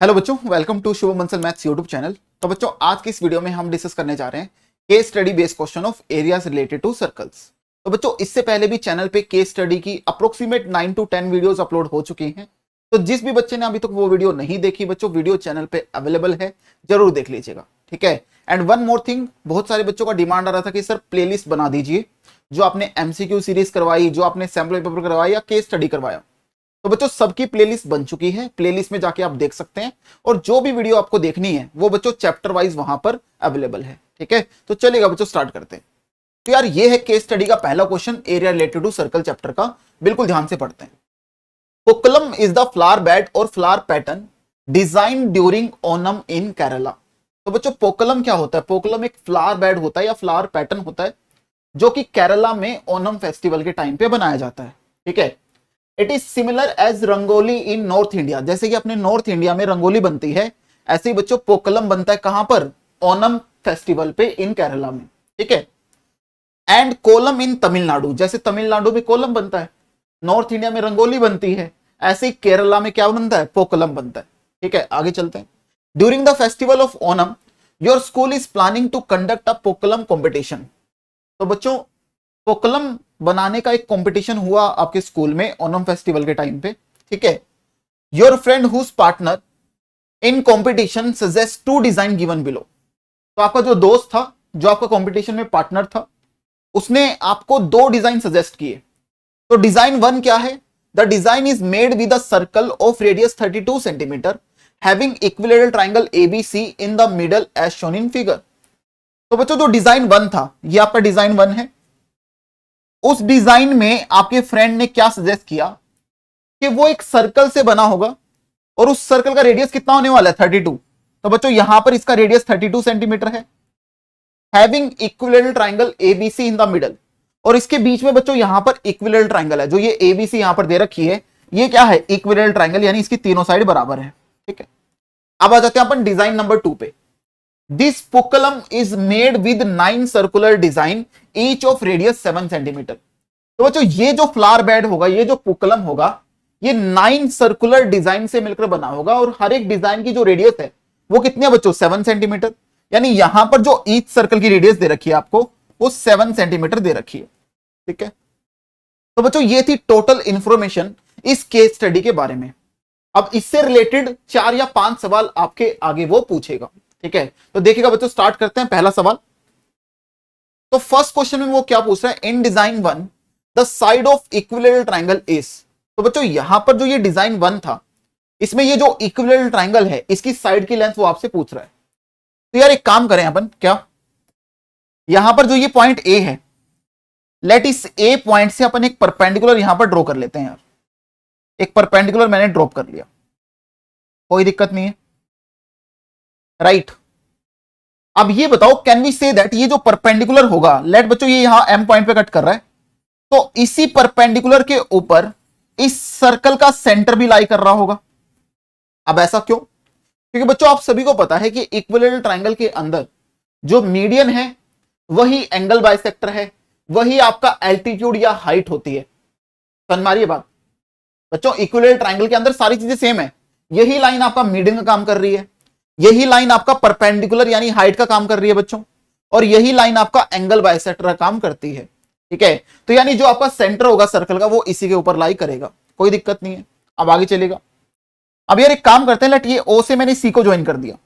Hello बच्चों, welcome to Shubham Bansal maths YouTube channel. तो बच्चों, आज की इस वीडियो में हम डिस्कस करने जा रहे हैं case study based question of areas related to circles. तो बच्चों, इससे पहले भी चैनल पे केस स्टडी की अप्रोक्सीमेट 9 to 10 वीडियोस अपलोड हो चुकी हैं। तो जिस भी बच्चे ने अभी तक वो वीडियो नहीं देखी बच्चों, वीडियो चैनल पे अवेलेबल है, जरूर देख लीजिएगा, ठीक है। एंड वन मोर थिंग, बहुत सारे बच्चों का डिमांड आ रहा था कि सर प्लेलिस्ट बना दीजिए, जो आपने एमसीक्यू सीरीज करवाई, जो आपने सैम्पल पेपर करवाया या केस स्टडी करवाया। तो बच्चों, सबकी प्लेलिस्ट बन चुकी है, प्लेलिस्ट में जाके आप देख सकते हैं, और जो भी वीडियो आपको देखनी है वो बच्चों चैप्टर वाइज वहां पर अवेलेबल है, ठीक है। तो चलिएगा बच्चों, स्टार्ट करते हैं। तो यार, ये है केस स्टडी का पहला question area related to circle chapter का। बिल्कुल ध्यान से पढ़ते हैं। Pookalam is the flower bed और flower pattern design during Onam in Kerala. तो बच्चों, पोकलम क्या होता है? पोकलम एक फ्लावर बेड होता है या फ्लावर पैटर्न होता है जो कि केरला में ओनम फेस्टिवल के टाइम पे बनाया जाता है, ठीक है। It is similar as rangoli in North India. जैसे कि अपने नॉर्थ इंडिया में रंगोली बनती है, ऐसे ही बच्चों पोकलम बनता है कहां पर? ओनम फेस्टिवल पे इन केरला में, ठीक है। एंड कोलम इन तमिलनाडु। जैसे तमिलनाडु में कोलम बनता है, नॉर्थ इंडिया में रंगोली बनती है, ऐसे ही केरला में क्या बनता है? पोकलम बनता है, ठीक है। आगे चलते हैं। During the festival of Onam your school is planning to conduct a pookalam competition. तो बच्चों, पोकलम बनाने का एक कंपटीशन हुआ आपके स्कूल में ओनम फेस्टिवल के टाइम पे, ठीक है। Your friend whose partner in competition suggest to design given below. तो आपका जो दोस्त था, जो आपका कंपटीशन में पार्टनर था, उसने आपको दो डिजाइन सजेस्ट किए। तो डिजाइन वन क्या है? The design is made with a circle of radius 32 centimetre having equilateral triangle ABC in the middle age shown in figure. तो बच्चों, जो डिजाइन वन था, ये आपका डिजाइन वन है। उस डिजाइन में आपके फ्रेंड ने क्या सजेस्ट किया कि वो एक सर्कल से बना होगा, और उस सर्कल का रेडियस कितना होने वाला है? 32। तो बच्चों, यहां पर इसका रेडियस 32 सेंटीमीटर है। Having equilateral triangle ABC in the middle, और इसके बीच में बच्चों यहां पर इक्विलेटरल ट्राइंगल है। जो ये एबीसी यहां पर दे रखी है, ये क्या है? इक्विलेटरल ट्राइंगल, यानी इसकी तीनों साइड बराबर है, ठीक है। अब आ जाते हैं अपन डिजाइन नंबर 2 पे। This pookalam is made with 9 circular design each of radius 7 centimetre. तो बच्चों, ये जो फ्लावर बेड होगा, ये जो पोकलम होगा, ये 9 सर्कुलर डिजाइन से मिलकर बना होगा, और हर एक डिजाइन की जो रेडियस है वो कितनी है बच्चों? 7 सेंटीमीटर। यानी यहां पर जो ईच सर्कल की रेडियस दे रखी है आपको, वो 7 सेंटीमीटर दे रखी है, ठीक है। तो बच्चों, ये थी टोटल इंफॉर्मेशन इस केस स्टडी के बारे में। अब इससे रिलेटेड 4 या 5 सवाल आपके आगे वो पूछेगा, ठीक है। तो देखिएगा बच्चों, स्टार्ट करते हैं। पहला सवाल, तो फर्स्ट क्वेश्चन में वो क्या पूछ रहा है? In design one the side of equilateral triangle is. तो बच्चों, यहां पर जो ये डिजाइन वन था, इसमें ये जो इक्विलेटरल ट्राइंगल है, इसकी साइड की लेंथ वो आपसे पूछ रहा है। तो यार, एक काम करें अपन, क्या यहां पर जो ये पॉइंट ए है, लेट इस ए पॉइंट से अपन एक परपेंडिकुलर यहां पर ड्रॉ कर लेते हैं। यार, एक परपेंडिकुलर मैंने ड्रॉप कर लिया, कोई दिक्कत नहीं है, राइट। अब ये बताओ, कैन वी से दैट ये जो परपेंडिकुलर होगा, लेट बच्चों ये यहां एम पॉइंट पे कट कर रहा है, तो इसी परपेंडिकुलर के ऊपर इस सर्कल का सेंटर भी लाई कर रहा होगा। अब ऐसा क्यों? क्योंकि बच्चों, आप सभी को पता है कि इक्विलेटरल ट्राइंगल के अंदर जो मीडियन है वही एंगल बाइसेक्टर है, वही आपका एल्टीट्यूड या हाइट होती है। समझ मारिए बात बच्चों, इक्विलेटरल ट्राइंगल के अंदर सारी चीजें सेम है। यही लाइन आपका मीडियन का काम कर रही है, यही लाइन आपका परपेंडिकुलर यानी हाइट का काम कर रही है बच्चों, और यही लाइन आपका एंगल बाइसेक्टर का काम करती है, ठीक है। तो यानी जो आपका सेंटर होगा सर्कल का, वो इसी के ऊपर लाई करेगा, कोई दिक्कत नहीं है। अब आगे चलेगा। अब यार, एक काम करते हैं, लेट ये ओ से मैंने सी को ज्वाइन कर दिया।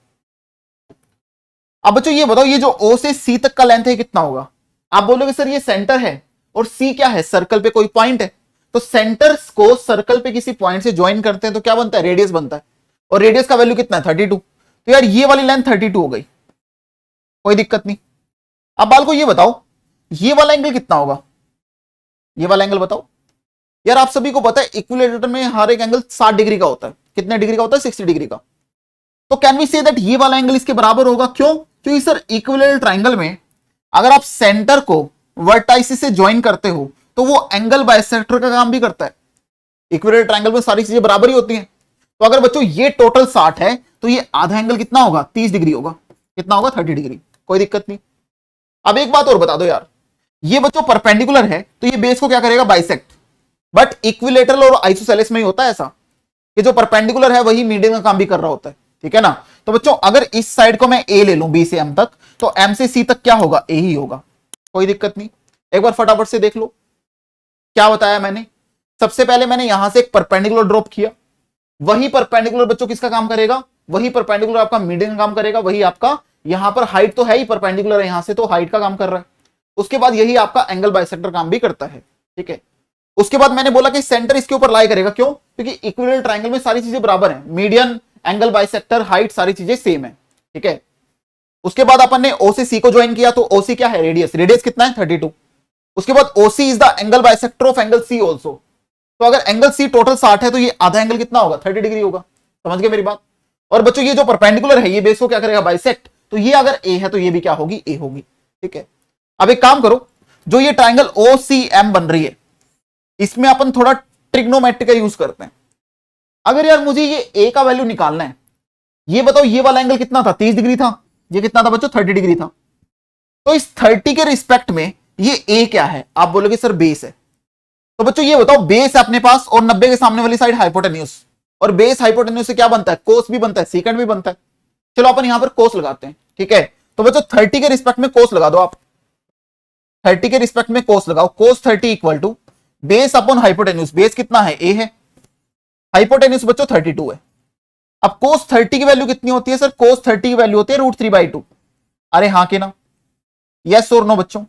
अब बच्चों ये बताओ, ये जो ओ से सी तक का लेंथ है कितना होगा? आप बोलोगे सर ये सेंटर है, और सी क्या है? सर्कल पे कोई पॉइंट है। तो सेंटर्स को सर्कल पे किसी पॉइंट से ज्वाइन करते हैं तो क्या बनता है? रेडियस बनता है, और रेडियस का वैल्यू कितना है? 32। तो यार, ये वाली लेंथ 32 हो गई, कोई दिक्कत नहीं। अब बाल को ये बताओ, ये वाला एंगल कितना होगा? ये वाला एंगल बताओ। यार, आप सभी को पता है इक्विलेटर में हर एक एंगल 60 डिग्री का होता है। कितने डिग्री का होता है? 60 डिग्री का। तो कैन वी से दैट ये वाला एंगल इसके बराबर होगा? क्यों? क्योंकि सर इक्विलेटरल ट्राइंगल में अगर आप सेंटर को वर्टाइसिस से ज्वाइन करते हो तो वो एंगल बाइसेक्टर का काम भी करता है। इक्विलेटरल ट्राइंगल में सारी चीजें बराबर ही होती हैं। तो अगर बच्चों ये टोटल 60 है, तो ये आधा एंगल कितना होगा? 30 डिग्री होगा। कितना होगा? 30 डिग्री। कोई दिक्कत नहीं। अब एक बात और बता दो यार, ये बच्चों परपेंडिकुलर है तो ये बेस को क्या करेगा? बाइसेक्ट। बट इक्विलेटरल और आइसोसेलेस में ही होता है ऐसा कि जो परपेंडिकुलर है वही मीडियन का काम भी कर रहा होता है। ठीक है ना। तो बच्चों अगर इस साइड को मैं ए ले लूं बी से एम तक, तो एम से सी तक क्या होगा, ए ही होगा, कोई दिक्कत नहीं। एक बार फटाफट से देख लो क्या बताया मैंने। सबसे पहले मैंने यहां से एक परपेंडिकुलर ड्रॉप किया, वही परपेंडिकुलर बच्चों किसका काम करेगा, वही परपेंडिकुलर आपका मीडियन का काम करेगा, वही आपका यहां पर हाइट तो है ही परपेंडिकुलर है, यहां से तो हाइट का काम कर रहा है। उसके बाद यही आपका एंगल बाइसेक्टर काम भी करता है, ठीक है। उसके बाद मैंने बोला कि सेंटर इसके ऊपर लाई करेगा, क्यों, क्योंकि इक्विलेटरल ट्रायंगल में सारी चीजें बराबर है, मीडियन, एंगल बाइसेक्टर, हाइट, सारी चीजें सेम है, ठीक है। उसके बाद अपन ने ओ से सी को ज्वाइन किया, तो ओसी क्या है, रेडियस, रेडियस कितना है 32। उसके बाद OC is the angle bisector of angle C also, तो अगर एंगल सी टोटल 60 है तो ये आधा एंगल कितना होगा, 30 डिग्री होगा, समझ गए मेरी बात। और बच्चों ये जो परपेंडिकुलर है ये बेस को क्या करेगा, बाइसेक्ट, तो ये अगर ए है तो ये भी क्या होगी, ए होगी, ठीक है। अब एक काम करो, जो ये ट्राइंगल ओ सी एम बन रही है, इसमें अपन थोड़ा ट्रिग्नोमेट्री का यूज करते हैं। अगर यार मुझे ये ए का वैल्यू निकालना है, ये बताओ ये वाला एंगल कितना था, 30 डिग्री था, ये कितना था बच्चों, 30 डिग्री था। तो इस 30 के रिस्पेक्ट में ये ए क्या है, आप बोलोगे सर बेस है। तो बच्चों ये बताओ, बेस है अपने पास और 90 के सामने वाली साइड हाइपोटेन्यूज, और बेस हाइपोटेन्यूज से क्या बनता है, कोस भी बनता है, सीकेंड भी बनता है। चलो अपन यहां पर कोस लगाते हैं, ठीक है। तो बच्चों 30 के रिस्पेक्ट में कोस लगा दो आप, 30 के रिस्पेक्ट में कोस लगाओ, cos 30 equal to base upon hypotenuse, base कितना है, ए है, हाइपोटेन्यूज बच्चों 32 है। अब कोस 30 की वैल्यू कितनी होती है सर, कोस 30 की वैल्यू होती है √3/2। अरे हाँ के ना, यस और नो बच्चों,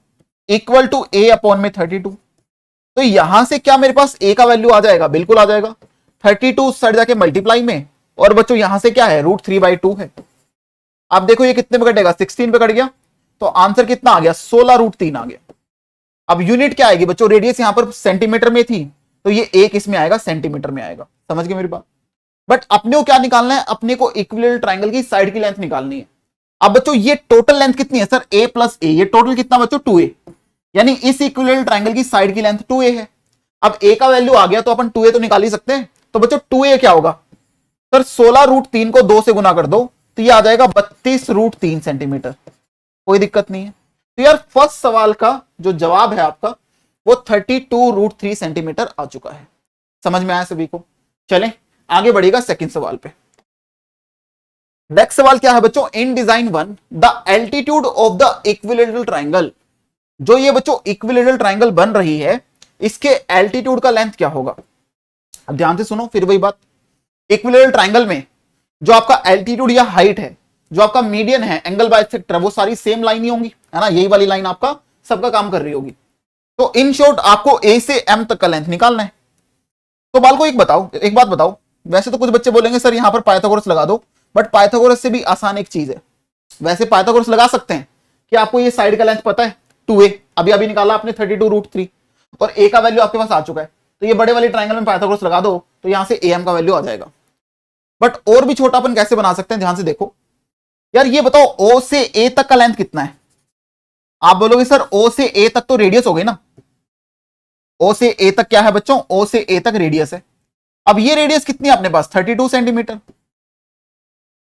इक्वल टू ए अपॉन में 32। तो यहां से क्या मेरे पास ए का वैल्यू आ जाएगा, बिल्कुल आ जाएगा, 32 साइड जाके मल्टीप्लाई में, और बच्चों यहां से क्या है, √3/2 है। आप देखो ये कितने पे कटेगा, 16 पे कट गया, तो आंसर कितना आ गया, 16√3 आ गया। अब यूनिट क्या आएगी बच्चों, रेडियस यहां पर सेंटीमीटर में थी, तो ये एक इसमें आएगा, सेंटीमीटर में आएगा, समझ गए मेरी बात। बट अपने को क्या निकालना है, अपने को इक्विलेटरल ट्रायंगल की साइड की लेंथ निकालनी है। अब बच्चों ये टोटल लेंथ कितनी है सर, a प्लस ए, ये टोटल कितना बच्चों 2a, यानी इस इक्विलेटरल ट्रायंगल की साइड की लेंथ 2a है। अब a का वैल्यू आ गया तो अपन 2a तो निकाल ही सकते हैं। तो बच्चों 2a क्या होगा सर, 16√3 को 2 से गुना कर दो तो ये आ जाएगा 32√3 सेंटीमीटर, कोई दिक्कत नहीं है। तो यार फर्स्ट सवाल का जो जवाब है आपका वो 32√3 सेंटीमीटर आ चुका है, समझ में आया सभी को। चलें आगे बढ़ेगा सेकंड सवाल पे। नेक्स्ट सवाल क्या है बच्चों, in design 1 the altitude of the equilateral triangle, जो ये बच्चों इक्विलेटरल ट्रायंगल बन रही है इसके एल्टीट्यूड का लेंथ क्या होगा। अब ध्यान से सुनो, फिर वही बात, इक्विलेटरल ट्रायंगल में जो आपका एल्टीट्यूड या हाइट है, जो आपका मीडियन है, एंगल बाइसेक्टर, वो सारी सेम लाइन ही होंगी, है ना, यही वाली लाइन आपका सबका काम कर रही होगी। तो इन शॉर्ट आपको ए से एम तक का लेंथ निकालना है। तो बाल को एक बात बताओ, वैसे तो कुछ बच्चे बोलेंगे सर यहां पर पाइथागोरस लगा दो, बट पाइथागोरस से भी आसान एक चीज है, वैसे पाइथागोरस लगा सकते हैं कि आपको ये साइड का लेंथ पता है 2a, अभी निकाला आपने 32√3, और a का वैल्यू आपके पास आ चुका है, तो ये बड़े वाले ट्रायंगल में पाइथागोरस लगा दो तो यहां से am का वैल्यू आ जाएगा। बट और भी छोटा अपन कैसे बना सकते हैं, ध्यान से देखो यार, ये बताओ o से a तक का लेंथ कितना है। आप बोलोगे सर o से a तक तो रेडियस हो गई ना, o से a तक क्या है बच्चों, o से a तक रेडियस है। अब ये रेडियस कितनी है अपने पास, 32 सेंटीमीटर।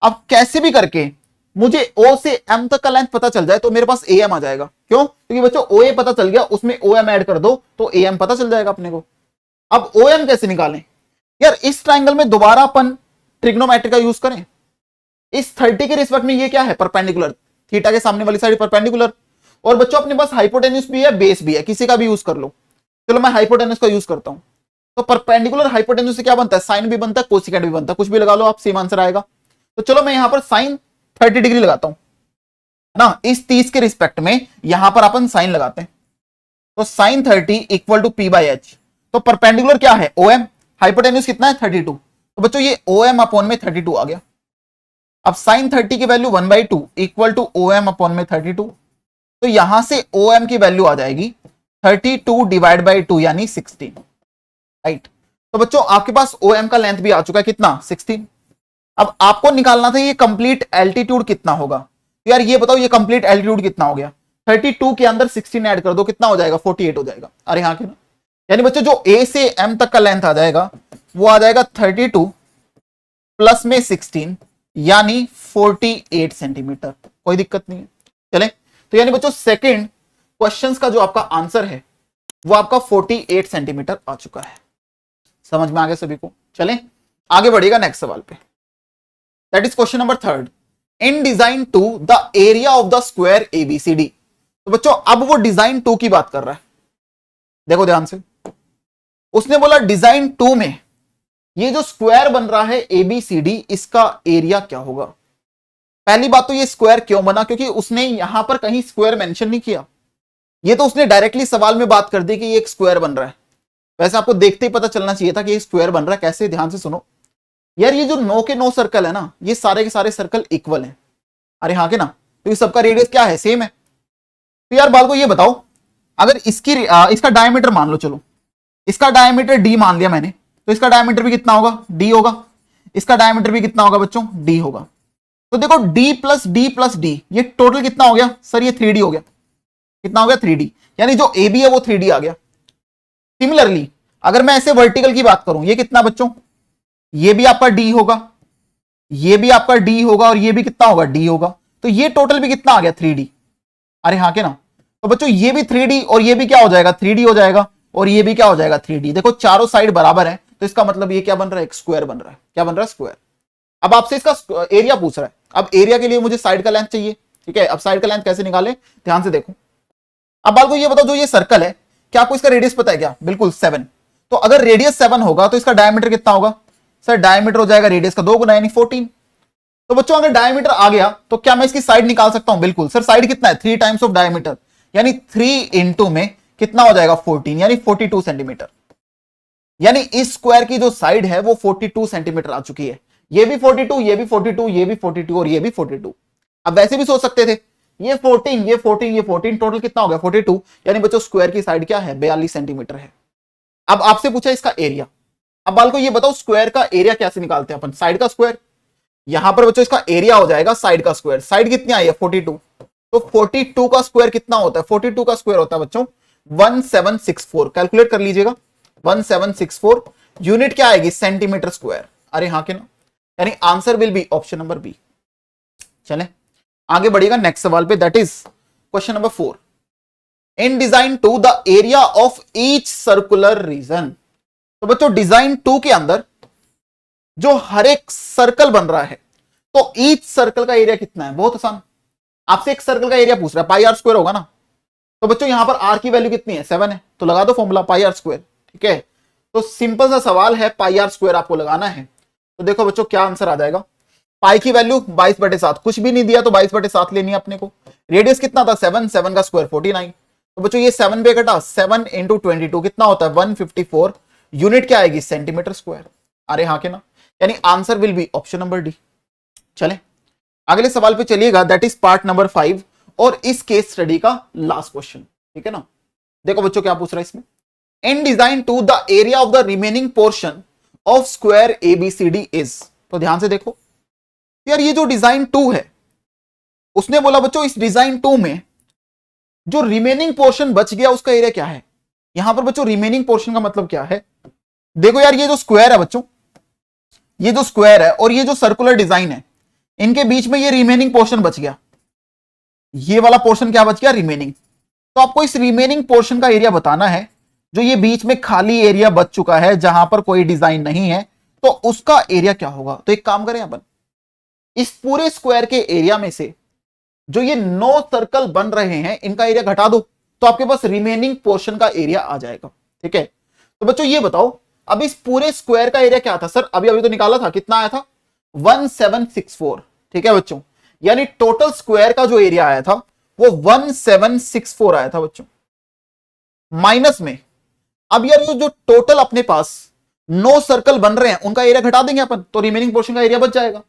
अब कैसे भी करके मुझे O से M तक का लेंथ पता चल जाए तो मेरे पास AM आ जाएगा, क्यों, क्योंकि बच्चों OA पता चल गया, उसमें OM ऐड कर दो तो AM पता चल जाएगा अपने को। अब OM कैसे निकालें यार, इस ट्रायंगल में दोबारा अपन ट्रिग्नोमेट्री का यूज करें। इस 30 के रिस्पेक्ट में ये क्या है, परपेंडिकुलर, थीटा के सामने वाली साइड परपेंडिकुलर, और बच्चों अपने पास हाइपोटेन्यूज भी है, बेस भी है, किसी का भी यूज कर लो। चलो मैं हाइपोटेन्यूज का यूज करता हूं, तो परपेंडिकुलर हाइपोटेन्यूज से क्या बनता है, साइन भी बनता है, कोसिकेंट भी बनता है, कुछ भी लगा लो आप, सेम आंसर आएगा। तो चलो मैं यहां पर साइन 30 डिग्री लगाता हूं, है ना, इस 30 के रिस्पेक्ट में यहां पर अपन साइन लगाते हैं, तो साइन 30 इक्वल टू p/h। तो परपेंडिकुलर क्या है, OM, हाइपोटेन्यूज कितना है 32, तो बच्चों ये OM अपॉन में 32 आ गया। अब साइन 30 की value 1/2 equal to OM upon में 32, तो यहां से OM की वैल्यू आ जाएगी 32 डिवाइड बाई 2 यानी 16, राइट। तो बच्चों आपके पास OM का लेंथ भी आ चुका है, कितना, 16। अब आपको निकालना था ये कंप्लीट एल्टीट्यूड कितना होगा, तो यार ये बताओ ये कंप्लीट एल्टीट्यूड कितना हो गया, 32 के अंदर 16 ऐड कर दो, कितना हो जाएगा, 48 हो जाएगा। अरे हाँ कि ना, यानी बच्चों जो A से M तक का लेंथ आ जाएगा वो आ जाएगा 32 प्लस में 16 यानी 48 सेंटीमीटर, कोई दिक्कत नहीं है। चले, तो यानी बच्चों सेकंड क्वेश्चंस का जो आपका आंसर है वो आपका 48 सेंटीमीटर आ चुका है, समझ में आ गया सभी को। चलें आगे बढ़ेगा नेक्स्ट सवाल पे। That is question number third. In design two the area of the square ABCD. तो बच्चों अब वो डिजाइन टू की बात कर रहा है, देखो ध्यान से। उसने बोला डिजाइन टू में ये जो स्क्वायर बन रहा है एबीसीडी, इसका एरिया क्या होगा। पहली बात तो ये स्क्वायर क्यों बना, क्योंकि उसने यहां पर कहीं स्क्वायर मेंशन नहीं किया, ये तो उसने डायरेक्टली सवाल में बात कर दी कि ये एक स्क्वायर बन रहा है। वैसे आपको देखते ही पता चलना चाहिए था कि ये स्क्वायर बन रहा है। कैसे, ध्यान से सुनो यार। ये जो 9 के 9 सर्कल है ना, ये सारे के सारे सर्कल इक्वल हैं। अरे हाँ के ना, तो ये सबका रेडियस क्या है, सेम है। तो यार बाल को ये बताओ, अगर इसका डायमीटर मान लो, चलो इसका डायमीटर डी मान लिया मैंने, तो इसका डायमीटर भी कितना होगा, डी होगा। इसका डायमीटर भी कितना होगा बच्चों, डी होगा। तो देखो D plus D plus D, ये टोटल कितना हो गया सर, ये 3D हो गया। कितना हो गया, 3D, यानी जो ए बी है वो 3D आ गया। सिमिलरली अगर मैं ऐसे वर्टिकल की बात करूं, ये कितना बच्चों, ये भी आपका डी होगा, ये भी आपका डी होगा, और ये भी कितना होगा, डी होगा। तो ये टोटल भी कितना आ गया, 3D। अरे हाँ के ना, तो बच्चों ये भी 3D और ये भी क्या हो जाएगा, 3D हो जाएगा, और ये भी क्या हो जाएगा, 3D। देखो चारों साइड बराबर है, तो इसका मतलब ये क्या बन रहा है, एक स्क्वायर बन रहा है। क्या बन रहा है, स्क्वायर। अब आपसे इसका एरिया पूछ रहा है। अब एरिया के लिए मुझे साइड का लेंथ चाहिए, ठीक है। अब साइड का लेंथ कैसे निकाले, ध्यान से देखो। अब बाल को ये बताओ, जो ये सर्कल है, क्या आपको इसका रेडियस पता है क्या, बिल्कुल 7। तो अगर रेडियस 7 होगा तो इसका डायमीटर कितना होगा सर, डायमीटर हो जाएगा रेडियस का 2 गुना, यानी 14। तो बच्चों अगर डायमीटर आ गया तो क्या मैं इसकी साइड निकाल सकता हूं, बिल्कुल सर। साइड कितना है, 3 टाइम्स ऑफ डायमीटर, यानी 3 इंटू में कितना हो जाएगा, 14, यानी 42 सेंटीमीटर। यानी इस स्क्वायर की जो साइड है वो 42 सेंटीमीटर आ चुकी है। ये भी 42, ये भी 42, ये भी 42 और ये भी 42। अब वैसे भी सोच सकते थे, ये 14, ये 14, ये 14, टोटल कितना हो गया, 42। यानी बच्चों स्क्वायर की साइड क्या है, 42 सेंटीमीटर है। अब आपसे पूछा इसका एरिया। अब बाल को ये बताओ, स्क्वायर का एरिया कैसे निकालते हैं अपन, साइड का स्क्वायर। यहां पर बच्चों इसका एरिया हो जाएगा साइड का स्क्वायर। साइड कितनी आई है, 42। तो 42 का स्क्वायर कितना होता है, 42 का स्क्वायर होता है बच्चों 1764। कैलकुलेट कर लीजिएगा, 1764। यूनिट क्या आएगी, सेंटीमीटर स्क्वायर। अरे हाँ के ना, यानी answer will be option number B. चले आगे बढ़िएगा नेक्स्ट सवाल पे, that is question number 4। In design two the area of each circular region. तो बच्चों डिजाइन 2 के अंदर जो हर एक सर्कल बन रहा है, तो ईच सर्कल का एरिया कितना है, बहुत आसान। आपसे एक सर्कल का एरिया पूछ रहा है, पाई आर स्क्वायर होगा ना। तो बच्चों यहां पर आर की वैल्यू कितनी है, 7 है, तो लगा दो फॉर्मूला पाई आर स्क्वायर, ठीक है। तो सिंपल सा सवाल है, पाई आर स्क्वायर आपको लगाना है। तो देखो बच्चों क्या आंसर आ जाएगा, पाई की वैल्यू 22/7, कुछ भी नहीं दिया तो 22/7 लेनी है अपने को। रेडियस कितना था, 7, 7 का स्क्वायर 49। तो बच्चों ये 7 पे कटा, 7 इंटू 22 कितना होता है, 154। यूनिट क्या आएगी, सेंटीमीटर स्क्वायर। अरे हाँ के ना, यानी answer will be option number D. चले अगले सवाल पे चलिएगा, दैट इज पार्ट नंबर 5 और इस केस स्टडी का लास्ट क्वेश्चन, ठीक है ना। देखो बच्चों क्या पूछ रहा है इसमें, in design two the area of the remaining portion of square ABCD is. तो ध्यान से देखो यार, ये जो डिजाइन 2 है, उसने बोला बच्चों इस डिजाइन 2 में जो रिमेनिंग पोर्शन बच गया उसका एरिया क्या है। यहां पर बच्चों रिमेनिंग पोर्शन का मतलब क्या है, देखो यार ये जो स्क्वायर है बच्चों, ये जो स्क्वायर है और ये जो सर्कुलर डिजाइन है, इनके बीच में ये रिमेनिंग पोर्शन बच गया। ये वाला पोर्शन क्या बच गया, रिमेनिंग। तो आपको इस रिमेनिंग पोर्शन का एरिया बताना है, जो ये बीच में खाली एरिया बच चुका है जहां पर कोई डिजाइन नहीं है, तो उसका एरिया क्या होगा। तो एक काम करें अपन, इस पूरे स्क्वायर के एरिया में से जो ये 9 सर्कल बन रहे हैं इनका एरिया घटा दो, तो आपके पास रिमेनिंग पोर्शन का एरिया आ जाएगा, ठीक है। तो बच्चों ये बताओ, अब इस पूरे स्क्वायर का एरिया क्या था सर, अभी अभी तो निकाला था, कितना आया था, 1764, ठीक है बच्चों। यानी टोटल स्क्वायर का जो एरिया आया था वो 1764 आया था बच्चों। माइनस में अब यार जो टोटल अपने पास 9 सर्कल बन रहे हैं उनका एरिया घटा देंगे अपन, तो रिमेनिंग पोर्शन का एरिया बच जाएगा।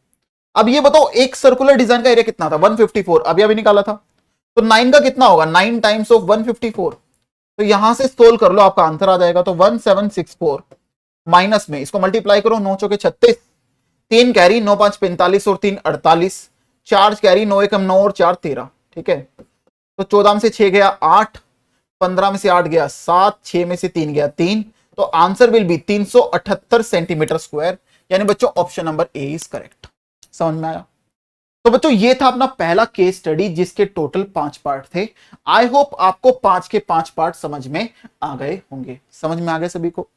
अब ये बताओ एक सर्कुलर डिजाइन का एरिया कितना था, 154, अभी अभी निकाला था। तो 9 का कितना होगा, 9 टाइम्स ऑफ 154। तो यहां से सोल्व कर लो, आपका आंसर आ जाएगा। तो 1764 माइनस में इसको मल्टीप्लाई करो, 9 चौके 36, 3 कैरी, 9 5 45 और 3 48, 4 कैरी, 9 1 9 और 4 13, ठीक है। तो 14 में से 6 गया 8, 15 में से 8 गया 7, 6 में से 3 गया 3। तो answer will B 378 centimetre square, यानी बच्चों option number A is correct. समझ में आया। तो बच्चों ये था अपना पहला केस स्टडी जिसके टोटल 5 पार्ट थे। आई होप आपको 5 के 5 पार्ट समझ में आ गए होंगे। समझ में आ गए सभी को।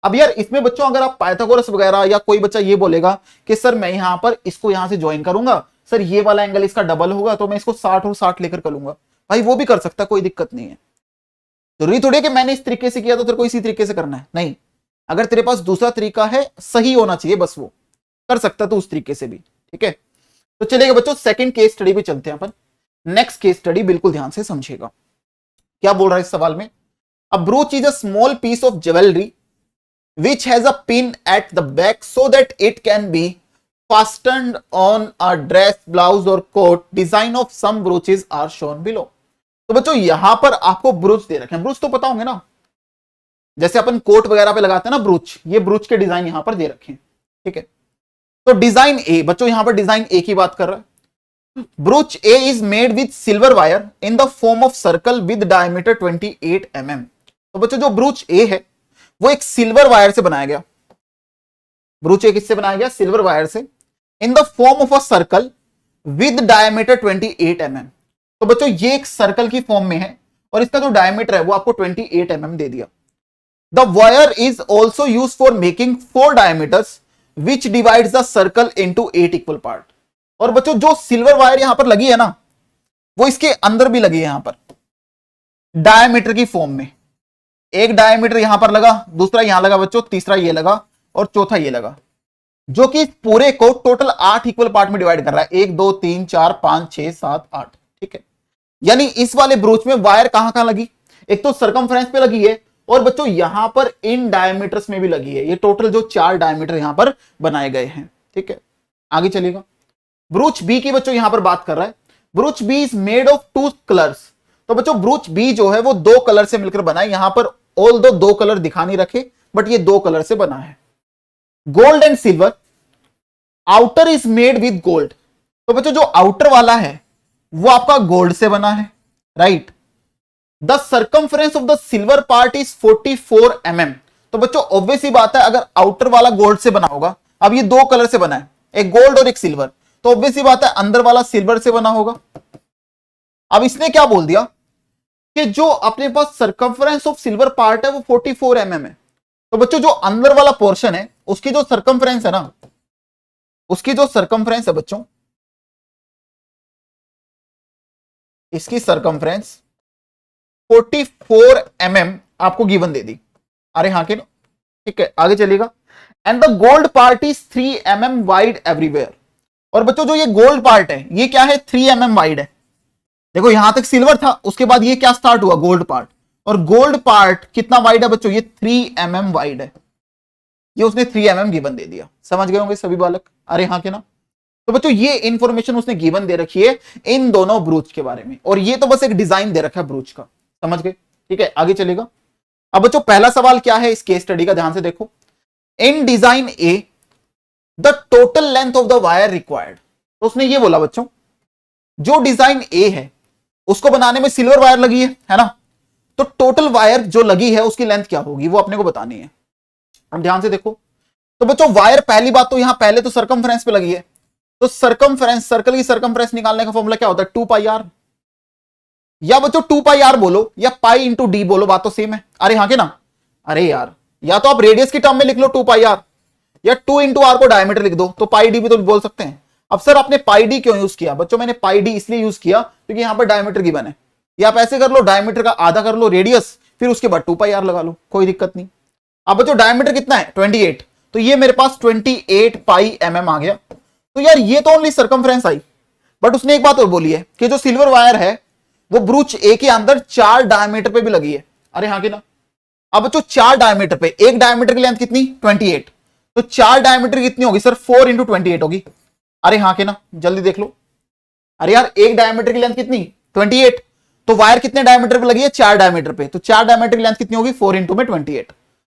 अब यार इसमें बच्चों अगर आप पाइथागोरस वगैरह या कोई बच्चा ये बोलेगा कि सर मैं यहां पर इसको यहां से ज्वाइन करूंगा, सर ये वाला एंगल इसका डबल होगा तो मैं इसको 60 और 60 लेकर करूंगा, भाई वो भी कर सकता, कोई दिक्कत नहीं है। जरूरी थोड़ी कि मैंने इस तरीके से किया तो तेरे को इसी तरीके से करना है, नहीं। अगर तेरे पास दूसरा तरीका है, सही होना चाहिए बस, वो कर सकता तो उस तरीके से भी, ठीक है। तो चलेगा बच्चों, सेकंड केस स्टडी पे चलते हैं अपन। नेक्स्ट केस स्टडी बिल्कुल ध्यान से समझिएगा, क्या बोल रहा है इस सवाल में। A brooch is a small piece of jewellery which has a pin at the back so that it can be fastened on a dress, blouse or coat. Design of some brooches are shown below. तो बच्चों यहां पर आपको ब्रूच दे रखे हैं, ब्रूच तो पता होंगे ना, जैसे अपन कोट वगैरह पे लगाते हैं ना ब्रूच, ये ब्रूच के डिजाइन यहां पर दे रखे हैं, ठीक है। तो डिजाइन ए, बच्चों यहां पर डिजाइन ए की बात कर रहा है। ब्रूच ए is made with silver wire in the form of circle with diameter 28 mm। तो बच्चों जो ब्रूच ए है वो एक सिल्वर वायर से बनाया गया, ब्रूच एक किससे बनाया गया, सिल्वर वायर से, in the form of a circle with diameter 28 mm। तो बच्चों ये एक सर्कल की फॉर्म में है और इसका जो डायमीटर है वो आपको 28 mm दे दिया। The wire is also use for making 4 diameters which divides the circle into 8 equal part. और बच्चों जो सिल्वर वायर यहां पर लगी है ना, वो इसके अंदर भी लगी है यहां पर डायमीटर की फॉर्म में। एक डायमीटर यहां पर लगा, दूसरा यहां लगा बच्चों, तीसरा ये लगा और चौथा ये लगा, जो कि पूरे को टोटल 8 इक्वल पार्ट में डिवाइड कर रहा है, 1 2 3 4 5 6 7 8, ठीक है। यानी इस वाले ब्रूच में वायर कहां कहां लगी, एक तो सरकमफ्रेंस पे लगी है और बच्चों यहां पर इन डायमीटर्स में भी लगी है। ये टोटल जो 4 डायमीटर यहां पर बनाए गए हैं, ठीक है। आगे चलेगा, ब्रूच बी की बच्चों यहां पर बात कर रहा है। Brooch B is made of 2 colours. तो बच्चों ब्रूच बी जो है वो 2 कलर से मिलकर बना है। यहां पर ऑल दो 2 कलर दिखा नहीं रखे, बट ये 2 कलर से बना है। Gold and silver, outer is made with gold. तो बच्चों जो आउटर वाला है वो आपका गोल्ड से बना है, right. The circumference of the silver part is 44 mm। तो बच्चों ऑब्वियस ही बात है, अगर आउटर वाला गोल्ड से बना होगा, अब ये 2 कलर से बना है, एक गोल्ड और एक सिल्वर, तो ऑब्वियस ही बात है अंदर वाला सिल्वर से बना होगा। अब इसने क्या बोल दिया कि जो अपने पास सर्कमफ्रेंस ऑफ सिल्वर पार्ट है वो 44 mm है। तो बच्चों जो अंदर वाला पोर्शन है उसकी जो सर्कमफ्रेंस है ना, उसकी जो सर्कमफ्रेंस है बच्चों, इसकी सर्कमफ्रेंस 44 mm आपको गिवन दे दी। अरे हाँ के ना, ठीक है। आगे चलेगा, and the gold part is 3 mm wide everywhere. और बच्चों जो ये गोल्ड पार्ट है ये क्या है, 3 mm वाइड है। देखो यहां तक सिल्वर था, उसके बाद ये क्या स्टार्ट हुआ, गोल्ड पार्ट। और गोल्ड पार्ट कितना वाइड है बच्चों, ये 3 mm वाइड है। ये उसने 3 mm गिवन दे दिया। समझ गए होंगे सभी बालक, अरे हाँ के ना। तो बच्चों ये इंफॉर्मेशन उसने गिवन दे रखी है इन दोनों ब्रूच के बारे में, और ये तो बस एक डिजाइन दे रखा है ब्रूच का, समझ गए, ठीक है। आगे चलेगा। अब बच्चों पहला सवाल क्या है इस केस स्टडी का, ध्यान से देखो। In design A the total length of the wire required. तो उसने ये बोला बच्चों, जो डिजाइन ए है उसको बनाने में सिल्वर वायर लगी है ना, तो टोटल वायर जो लगी है उसकी लेंथ क्या होगी वो अपने को बतानी है। अब ध्यान से देखो, तो बच्चों वायर पहली बात तो यहां पहले तो सर्कमफ्रेंस पे लगी है, तो सर्कमफ्रेंस, सर्कल की सर्कमफ्रेंस निकालने का फॉर्मूला क्या होता है, 2πr। या बच्चों 2πr बोलो या पाई इंटू डी बोलो, बात तो सेम है। अरे हाँ के ना, अरे यार या तो आप रेडियस की टर्म में लिख लो 2πr, या 2 इंटू आर को डायमीटर लिख दो, तो पाई डी भी तो बोल सकते हैं। अब सर आपने पाई डी क्यों यूज किया, बच्चों मैंने पाई डी इसलिए यूज किया क्योंकि यहां पर डायमीटर गिवन है। या आप ऐसे कर लो, डायमीटर का आधा कर लो रेडियस, फिर उसके बाद 2πr लगा लो, कोई दिक्कत नहीं। अब बच्चों डायमीटर कितना है 28, तो ये मेरे पास 28 पाई mm आ गया। तो यार ये तो ओनली सर्कमफ्रेंस आई, बट उसने एक बात और बोली है कि जो सिल्वर वायर है वो ब्रूच ए के अंदर 4 डायमीटर पे भी लगी है। अरे हाँ कि ना। अब बच्चों 4 डायमीटर पे, एक डायमीटर की लेंथ कितनी 28, तो 4 डायमीटर कितनी होगी सर, 4 इंटू 28 होगी। अरे हाँ के ना, जल्दी देख लो। अरे यार एक डायमीटर की लेंथ कितनी 28, तो वायर कितने डायमीटर पे लगी है, 4 डायमीटर पे, तो 4 डायमीटर की लेंथ कितनी होगी 4 इंटू में 28,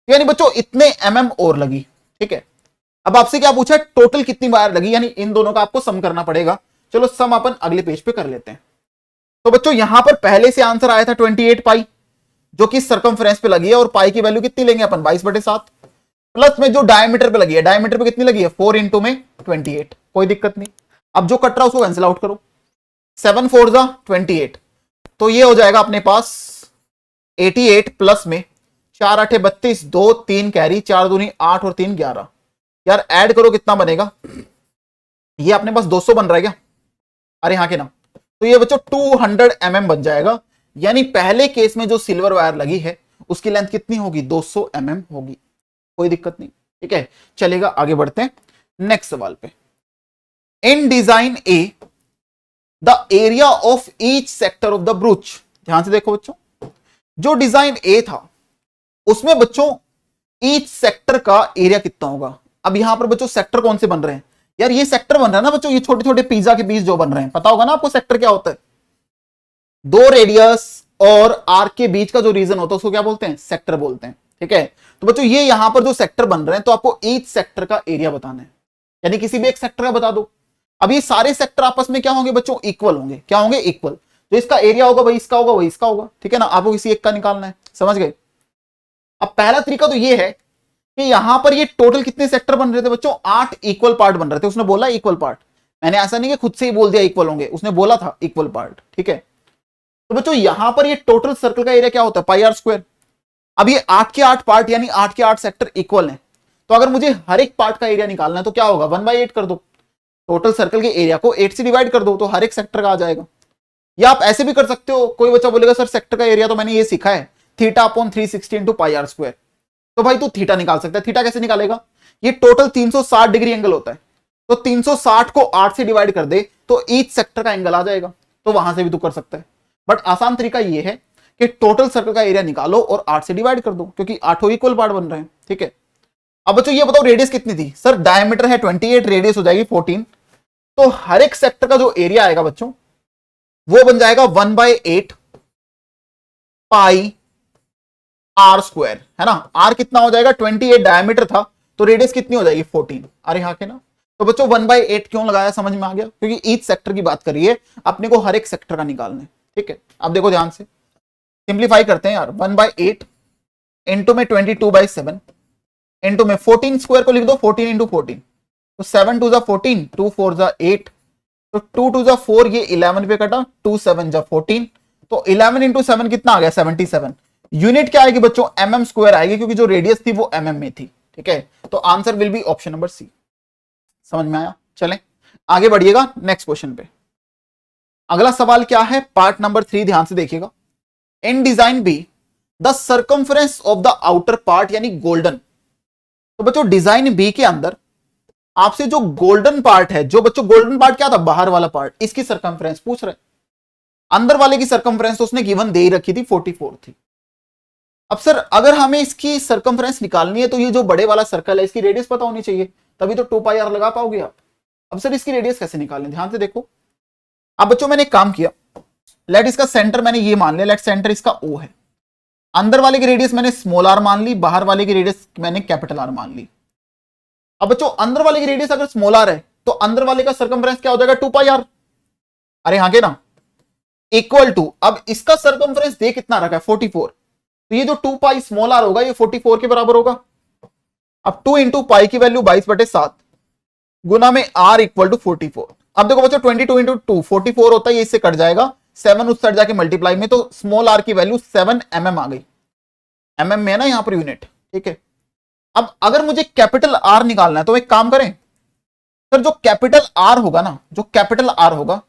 यानी बच्चों इतने mm और लगी, ठीक है। अब आपसे क्या पूछा, टोटल कितनी वायर लगी, यानी इन दोनों का आपको सम करना पड़ेगा। चलो सम अपन अगले पेज पे कर लेते हैं। तो बच्चों यहां पर पहले से आंसर आया था 28 पाई, जो कि सर्कमफ्रेंस पे लगी है, और पाई की वैल्यू कितनी लेंगे अपन 22/7, प्लस में जो डायमीटर पे लगी है, डायमीटर पे कितनी लगी है 4 इंटू में 28, कोई दिक्कत नहीं। अब जो कट रहा है उसको कैंसिल आउट करो, 7 4 28, तो ये हो जाएगा अपने पास 88 प्लस में 4 8 32, 2 3 कैरी, 4 दूनी 8 और 3 11। यार ऐड करो कितना बनेगा, ये अपने पास 200 बन रहा है क्या? अरे हाँ के ना, तो ये बच्चों 200 mm बन जाएगा। यानी पहले केस में जो सिल्वर वायर लगी है उसकी लेंथ कितनी होगी? 200 mm होगी। कोई दिक्कत नहीं, ठीक है, चलेगा। आगे बढ़ते हैं नेक्स्ट सवाल पे। In design A the area of each sector of the brooch, ध्यान से देखो बच्चों, जो डिजाइन ए था उसमें बच्चों ईच सेक्टर का एरिया कितना होगा। अब यहां पर बच्चों सेक्टर कौन से बन रहे हैं? यार ये सेक्टर बन रहा है ना बच्चों, ये छोटे छोटे पिज्जा के पीस जो बन रहे हैं, पता होगा ना आपको सेक्टर क्या होता है? दो रेडियस और आर्क के बीच का जो रीजन होता है उसको क्या बोलते हैं? सेक्टर बोलते हैं, ठीक है। तो बच्चों ये यहां पर जो सेक्टर बन रहे हैं, तो आपको ईच सेक्टर का एरिया बताना है, यानी किसी भी एक सेक्टर का बता दो। अब ये सारे सेक्टर आपस में क्या होंगे बच्चों? इक्वल होंगे। क्या होंगे? इक्वल। जो इसका एरिया होगा वही इसका होगा, वही इसका होगा, ठीक है ना। आपको किसी एक का निकालना है, समझ गए। अब पहला तरीका तो ये है कि यहां पर ये टोटल कितने सेक्टर बन रहे थे बच्चों? 8 इक्वल पार्ट बन रहे थे। उसने बोला इक्वल पार्ट, मैंने ऐसा नहीं कि खुद से ही बोल दिया इक्वल होंगे, उसने बोला था इक्वल पार्ट, ठीक है। तो बच्चों यहां पर ये टोटल सर्कल का एरिया क्या होता है? पाई आर स्क्वायर। अब ये 8 के 8 पार्ट यानी 8 के 8 सेक्टर इक्वल हैं, तो अगर मुझे हर एक पार्ट का एरिया निकालना है तो क्या होगा? 1/8 कर दो, टोटल सर्कल के एरिया को 8 से डिवाइड कर दो, तो हर एक सेक्टर का आ जाएगा। या आप ऐसे भी कर सकते हो, कोई बच्चा बोलेगा सर सेक्टर का एरिया तो मैंने ये सीखा है θ/360 इंटू पाई आर स्क्वायर, तो भाई तू थीटा निकाल सकता है। थीटा कैसे निकालेगा? ये टोटल 360 डिग्री एंगल होता है, तो 360 को 8 से डिवाइड कर दे तो ईच सेक्टर का एंगल आ जाएगा, तो वहां से भी तू कर सकता है। बट आसान तरीका ये है कि टोटल सर्कल का एरिया निकालो और 8 से डिवाइड कर दो, क्योंकि 8 इक्वल पार्ट बन रहे हैं, ठीक है। अब बच्चों ये बताओ रेडियस कितनी थी? सर डायमीटर है 28, रेडियस हो जाएगी 14, तो हर एक सेक्टर का जो एरिया आएगा बच्चों वो बन जाएगा 1/8 पाई आर स्क्वायर, है ना। आर कितना हो जाएगा? 28 डायमीटर था, तो रेडियस कितनी हो जाएगी? 14। अरे हाँ के ना। तो बच्चों 1/8 क्यों लगाया? समझ में आ गया, क्योंकि ईच सेक्टर की बात करिए, अपने को हर एक सेक्टर का निकालना है, ठीक है। अब देखो ध्यान से, सिंप्लीफाई करते हैं यार। 1/8 इंटू में 22/7 इंटू में 14 स्क्वायर को लिख दो, 14 इंटू 14, तो 7 2 14, 2 4 8, तो 2 2 4, ये 11 पे कटा, 2 7 14, तो 11 इंटू 7 कितना आ गया? 77। यूनिट क्या आएगी बच्चों? mm स्क्वायर आएगी, क्योंकि जो रेडियस थी वो mm में थी, ठीक है। तो answer will be option number C. समझ में आया? चलें आगे बढ़िएगा नेक्स्ट क्वेश्चन पे। अगला सवाल क्या है? पार्ट नंबर 3, ध्यान से देखिएगा। In design B the circumference of the outer part यानी गोल्डन। तो बच्चों डिजाइन बी के अंदर आपसे जो गोल्डन पार्ट है, जो बच्चों गोल्डन पार्ट क्या था? बाहर वाला पार्ट, इसकी सर्कमफ्रेंस पूछ रहे। अंदर वाले की सर्कमफ्रेंस तो उसने गिवन दे ही रखी थी, 44 थी। अब सर अगर हमें इसकी सर्कमफ्रेंस निकालनी है तो ये जो बड़े वाला सर्कल है इसकी रेडियस पता होनी चाहिए, तभी तो 2πr लगा पाओगे आप। अब सर इसकी रेडियस कैसे निकालें? ध्यान से देखो। अब बच्चों मैंने एक काम किया, लेट इसका सेंटर मैंने ये मान लिया, लेट सेंटर इसका O है। अंदर वाले की रेडियस मैंने स्मॉल r मान ली, बाहर वाले की रेडियस मैंने कैपिटल R मान ली। अब बच्चों अंदर वाले की रेडियस अगर स्मॉल r है तो अंदर वाले का सर्कमफ्रेंस क्या हो जाएगा? 2πr। अरे हाँ के ना, इक्वल टू, अब इसका सर्कमफ्रेंस दे कितना रखा है? 44, तो ये जो 2 पाई स्मॉल r होगा ये 44 के बराबर होगा। अब 2 इंटू पाई की वैल्यू 22/7 गुना में r इक्वल टू 44। अब देखो बच्चों 22 इंटू 2 44 होता है, ये इससे कट जाएगा, 7 उस साइड जाके मल्टीप्लाई में, तो स्मॉल r की वैल्यू 7 mm आ गई। mm में है ना यहां पर यूनिट, ठीक है। अब अगर मुझे कैपिटल R निकालना है तो एक काम करें सर, जो कैपिटल R होगा ना, जो कैपिटल R होगा,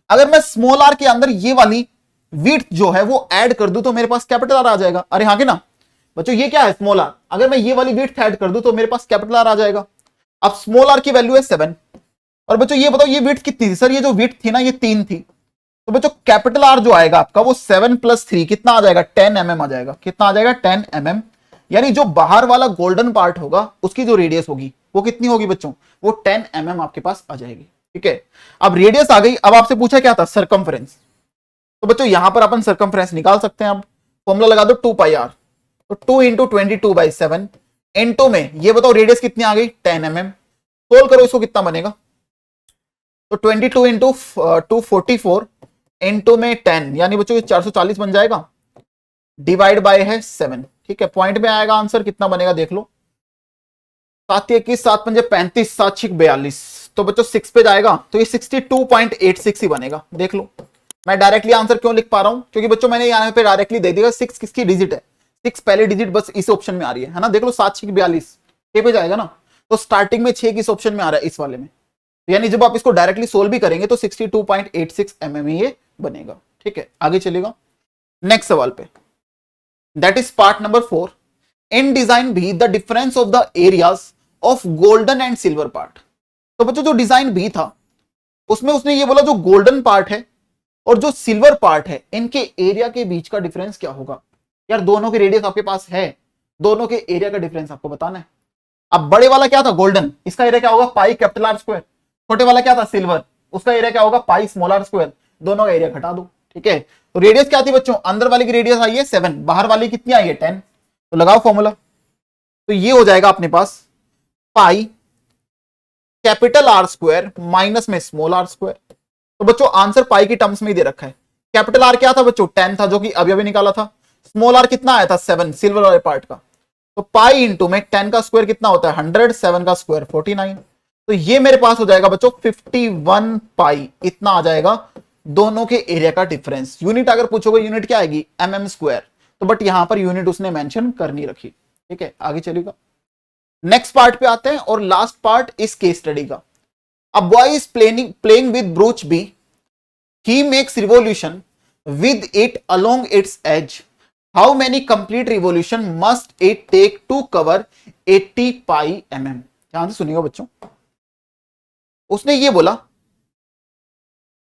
अगर मैं स्मॉल r के अंदर ये वाली विड्थ जो है वो ऐड कर दूं तो मेरे पास कैपिटल R आ जाएगा। अरे हाँ के ना बच्चों, ये क्या है? Small r। अगर मैं ये वाली विड्थ ऐड कर दूं तो मेरे पास कैपिटल R आ जाएगा। अब स्मॉल r की वैल्यू है 7, और बच्चों ये बताओ ये विड्थ कितनी थी? सर ये जो विड्थ थी ना ये 3 थी, तो बच्चों कैपिटल R जो आएगा आपका वो 7 + 3 कितना आ जाएगा? 10 mm आ जाएगा। कितना आ जाएगा? 10 mm। यानी जो बाहर वाला गोल्डन पार्ट होगा उसकी जो रेडियस होगी वो कितनी होगी बच्चों? वो 10 mm आपके पास आ जाएगी, ठीक है। अब रेडियस आ गई, अब आपसे पूछा क्या था? सर्कमफ्रेंस। तो बच्चों यहां पर अपन सर्कमफ्रेंस निकाल सकते हैं। अब फॉर्मूला लगा दो 2πr, तो 2 इंटू 22/7 इंटू में ये बताओ रेडियस कितनी आ गई? 10 mm। सोल्व करो इसको, कितना बनेगा? तो 22 इंटू 244 इंटू में 10, यानी बच्चों ये 440 बन जाएगा, डिवाइड बाय है 7, ठीक है। पॉइंट में आएगा आंसर, कितना बनेगा देख लो, 7 21 7 5 35 7 6 42, तो बच्चों 6 पे जाएगा तो ये 62.86 ही बनेगा। देख लो मैं डायरेक्टली आंसर क्यों लिख पा रहा हूं, क्योंकि बच्चों मैंने यहां पे डायरेक्टली दे दिया 6 किसकी डिजिट है, 6 पहले डिजिट बस इस ऑप्शन में आ रही है ना, देख लो 7 6 42 6 पे जाएगा ना, तो स्टार्टिंग में 6 किस ऑप्शन में आ रहा है, इस वाले में। यानी जब आप इसको डायरेक्टली सोल्व भी करेंगे तो 62.86 mm ये बनेगा। ठीक है, आगे चलेगा नेक्स्ट सवाल पे, that is part number 4। In design B the difference of the areas of golden and silver part. तो बच्चों जो डिजाइन बी था उसमें उसने ये बोला जो गोल्डन पार्ट है और जो सिल्वर पार्ट है इनके एरिया के बीच का डिफरेंस क्या होगा। यार दोनों के रेडियस आपके पास है, दोनों के एरिया का डिफरेंस आपको बताना है। अब बड़े वाला क्या था गोल्डन, इसका एरिया क्या होगा पाई कैपिटल आर स्क्वायर, छोटे वाला क्या था सिल्वर, उसका एरिया क्या होगा पाई स्मॉल आर स्क्वायर, दोनों का एरिया घटा दो। ठीक है, तो रेडियस क्या थी बच्चों, अंदर वाले की रेडियस आई है 7, बाहर वाली कितनी आई है 10, तो लगाओ फॉर्मूला, तो ये हो जाएगा अपने पास pi capital R square minus में स्मॉल आर स्क्वायर। तो बच्चों आंसर पाई की टर्म्स में ही दे रखा है। कैपिटल आर क्या था बच्चों 10 था, जो कि अभी अभी निकाला था। स्मॉल आर कितना आया था 7 सिल्वर वाले पार्ट का, तो पाई इंटू में 10 का स्क्वायर कितना होता है 100, 7 का स्क्वायर 49, तो ये मेरे पास हो जाएगा बच्चों 51 पाई, इतना आ जाएगा दोनों के एरिया का डिफरेंस। यूनिट अगर पूछोगे यूनिट क्या आएगी mm स्क्वायर, तो बट यहां पर यूनिट उसने मेंशन कर नहीं रखी। ठीक है, आगे चलेगा नेक्स्ट पार्ट पे आते हैं और लास्ट पार्ट इस केस स्टडी का। A boy is playing with brooch B, he makes revolution with it along its edge, how many complete revolution must it take to cover 80 pi mm। ध्यान से सुनिएगा बच्चों, उसने ये बोला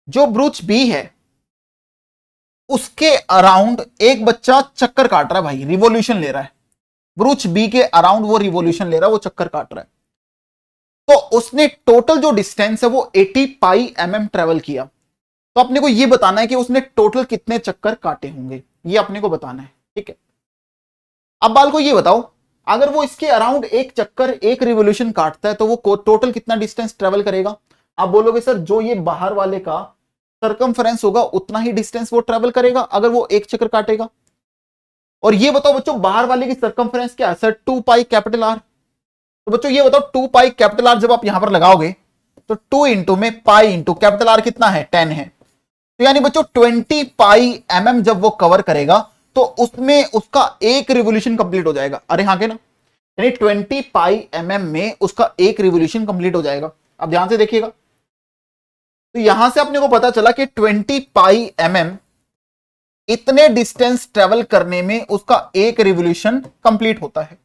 जो ब्रूच बी है उसके अराउंड एक बच्चा चक्कर काट रहा है भाई, रिवॉल्यूशन ले रहा है, ब्रूच बी के अराउंड वो रिवॉल्यूशन ले रहा है, वो चक्कर काट रहा है, तो उसने टोटल जो डिस्टेंस है वो 80 पाई mm ट्रेवल किया। तो अपने को ये बताना है कि उसने टोटल कितने चक्कर काटे होंगे, ये अपने को बताना है। ठीक है, अब बाल को ये बताओ अगर वो इसके अराउंड एक चक्कर एक रिवॉल्यूशन काटता है तो वो टोटल कितना डिस्टेंस ट्रेवल करेगा। आप बोलोगे सर जो ये बाहर वाले का सर्कमफ्रेंस होगा उतना ही डिस्टेंस वो ट्रेवल करेगा अगर वो एक चक्कर काटेगा। और ये बताओ बच्चों बाहर वाले की सर्कमफ्रेंस क्या है सर 2 पाई कैपिटल आर। तो बच्चों ये बताओ 2 पाई कैपिटल आर जब आप यहां पर लगाओगे तो 2 इंटू में पाई इंटू कैपिटल आर कितना है 10 है, तो यानी बच्चों 20 पाई mm जब वो कवर करेगा तो उसमें उसका एक रिवॉल्यूशन कंप्लीट हो जाएगा। अरे हाँ के ना, यानी 20 पाई mm में उसका एक रिवॉल्यूशन कंप्लीट हो जाएगा। अब ध्यान से देखिएगा, तो यहां से अपने को पता चला कि 20 पाई mm इतने डिस्टेंस ट्रेवल करने में उसका एक रिवॉल्यूशन कंप्लीट होता है।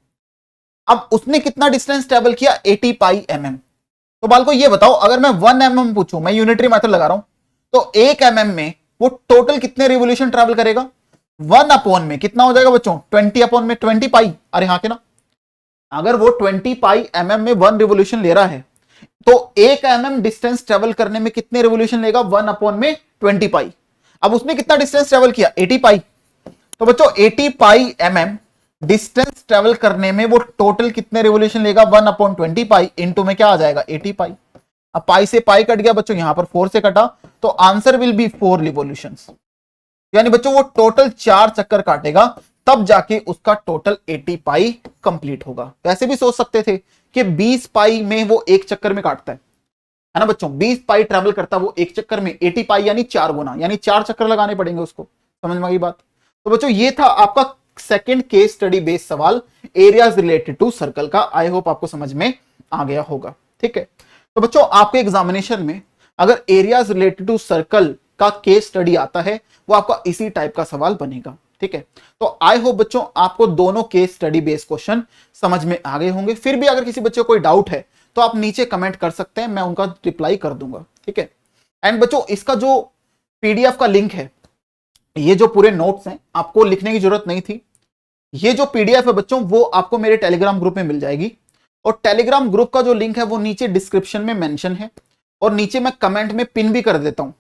अब उसने कितना डिस्टेंस ट्रेवल किया 80 पाई mm। तो बाल को ये बताओ अगर मैं 1 mm पूछूं, मैं यूनिटरी मेथड लगा रहा हूं, तो 1 mm में वो टोटल कितने रिवॉल्यूशन ट्रेवल करेगा 1 अपॉन में कितना हो जाएगा बच्चों 20 अपॉन में 20 पाई। अरे हाँ के ना, अगर वो 20 पाई mm में 1 रिवॉल्यूशन ले रहा है तो 1 mm डिस्टेंस ट्रेवल करने में कितने रिवॉल्यूशन लेगा 1 अपॉन में 20 पाई। अब उसने कितना डिस्टेंस ट्रेवल किया 80 पाई, तो बच्चों 80 पाई mm डिस्टेंस ट्रेवल करने में वो टोटल कितने रिवॉल्यूशन लेगा 1 अपॉन 20 पाई इंटू में क्या आ जाएगा 80 पाई। अब पाई से पाई कट गया बच्चों, यहां पर 4 से कटा, तो आंसर विल बी 4 रिवॉल्यूशंस। यानी बच्चों वो टोटल 4 चक्कर काटेगा तब जाके उसका टोटल 80 पाई कंप्लीट होगा। वैसे भी सोच सकते थे कि 20 पाई में वो एक चक्कर में काटता है ना बच्चों, 20 पाई ट्रेवल करता है वो एक चक्कर में, 80 पाई यानी 4 गुना, यानी 4 चक्कर लगाने पड़ेंगे उसको। समझ में आई बात। तो बच्चों ये था आपका सेकंड केस स्टडी बेस्ड सवाल एरियाज रिलेटेड टू सर्कल का। आई होप आपको समझ में आ गया होगा। ठीक है, तो बच्चों आपके एग्जामिनेशन में अगर एरियाज रिलेटेड टू सर्कल का केस स्टडी आता है वो आपका इसी टाइप का सवाल बनेगा। ठीक है, तो आई होप बच्चों आपको दोनों केस स्टडी बेस्ड क्वेश्चन समझ में आ गए होंगे। फिर भी अगर किसी बच्चे को कोई डाउट है तो आप नीचे कमेंट कर सकते हैं, मैं उनका रिप्लाई कर दूंगा। ठीक है, एंड बच्चों इसका जो पीडीएफ का लिंक है, ये जो पूरे नोट्स हैं आपको लिखने की जरूरत नहीं थी, ये जो पीडीएफ है बच्चों वो आपको मेरे टेलीग्राम ग्रुप में मिल जाएगी। और टेलीग्राम ग्रुप का जो लिंक है वो नीचे डिस्क्रिप्शन में मेंशन है और नीचे मैं कमेंट में पिन भी कर देता हूं।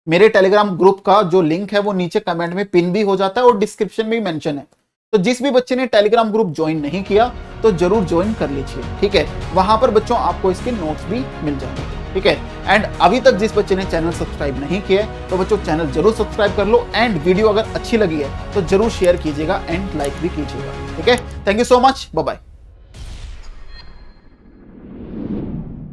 मेरे टेलीग्राम ग्रुप का जो लिंक है वो नीचे कमेंट में पिन भी हो जाता है और डिस्क्रिप्शन में भी मेंशन है। तो जिस भी बच्चे ने टेलीग्राम ग्रुप ज्वाइन नहीं किया तो जरूर ज्वाइन कर लीजिए। ठीक है, वहां पर बच्चों आपको इसके नोट्स भी मिल जाएंगे। ठीक है, एंड अभी तक जिस बच्चे ने चैनल सब्सक्राइब नहीं किया है तो बच्चों चैनल जरूर सब्सक्राइब कर लो, एंड वीडियो अगर अच्छी लगी है तो जरूर शेयर कीजिएगा एंड लाइक भी कीजिएगा। ठीक है, thank you so much, bye bye.